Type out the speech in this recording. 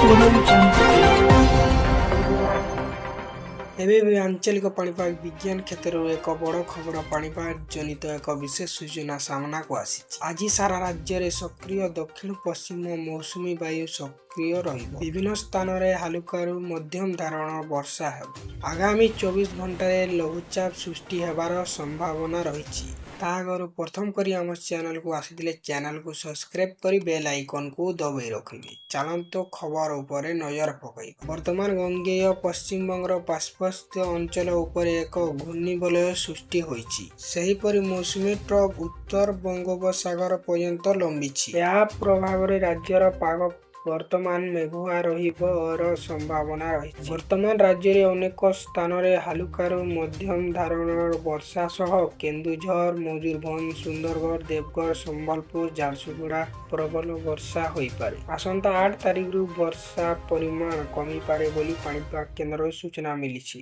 ଏବେ ବି ଆଞ୍ଚଳିକ ପାଣିପାଗ ବିଜ୍ଞାନ କ୍ଷେତ୍ରରୁ ଏକ ବଡ଼ ଖବର ପାଣିପାଗ ଜନିତ ଏକ ବିଶେଷ ସୂଚନା ସାମ୍ନାକୁ ଆସିଛି। ଆଜି ସାରା ରାଜ୍ୟରେ ସକ୍ରିୟ ଦକ୍ଷିଣ ପଶ୍ଚିମ ମୌସୁମୀ ବାୟୁ ସକ୍ରିୟ ରହିବ। ବିଭିନ୍ନ ସ୍ଥାନରେ ହାଲୁକାରୁ ମଧ୍ୟମ ଧରଣର ବର୍ଷା ହେବ। ଆଗାମୀ 24 ଘଣ୍ଟାରେ ଲଘୁଚାପ ସୃଷ୍ଟି ହେବାର ସମ୍ଭାବନା ରହିଛି। ତା ଆଗରୁ ପ୍ରଥମ କରି ଆମ ଚ୍ୟାନେଲକୁ ଆସିଥିଲେ ଚ୍ୟାନେଲକୁ ସବସ୍କ୍ରାଇବ କରି ବେଲ୍ ଆଇକନକୁ ଦବାଇ ରଖିବେ। ଚାଲନ୍ତୁ ଖବର ଉପରେ ନଜର ପକାଇବା। ବର୍ତ୍ତମାନ ଗଙ୍ଗେୟ ପଶ୍ଚିମବଙ୍ଗର ପାର୍ଶ୍ୱସ୍ଥ ଅଞ୍ଚଳ ଉପରେ ଏକ ଘୂର୍ଣ୍ଣିବଳୟ ସୃଷ୍ଟି ହୋଇଛି। ସେହିପରି ମୌସୁମୀ ଟ୍ରଫ୍ ଉତ୍ତର ବଙ୍ଗୋପସାଗର ପର୍ଯ୍ୟନ୍ତ ଲମ୍ବିଛି। ଏହା ପ୍ରଭାବରେ ରାଜ୍ୟର ପାଗ ବର୍ତ୍ତମାନ ମେଘୁଆ ରହିବାର ସମ୍ଭାବନା ରହିଛି। ବର୍ତ୍ତମାନ ରାଜ୍ୟରେ ଅନେକ ସ୍ଥାନରେ ହାଲୁକାରୁ ମଧ୍ୟମ ଧରଣର ବର୍ଷା ସହ କେନ୍ଦୁଝର, ମୟୂରଭଞ୍ଜ, ସୁନ୍ଦରଗଡ଼, ଦେବଗଡ଼, ସମ୍ବଲପୁର, ଝାରସୁଗୁଡ଼ା ପ୍ରବଳ ବର୍ଷା ହୋଇପାରେ। ଆସନ୍ତା 8 ତାରିଖରୁ ବର୍ଷା ପରିମାଣ କମିପାରେ ବୋଲି ପାଣିପାଗ କେନ୍ଦ୍ରରୁ ସୂଚନା ମିଳିଛି।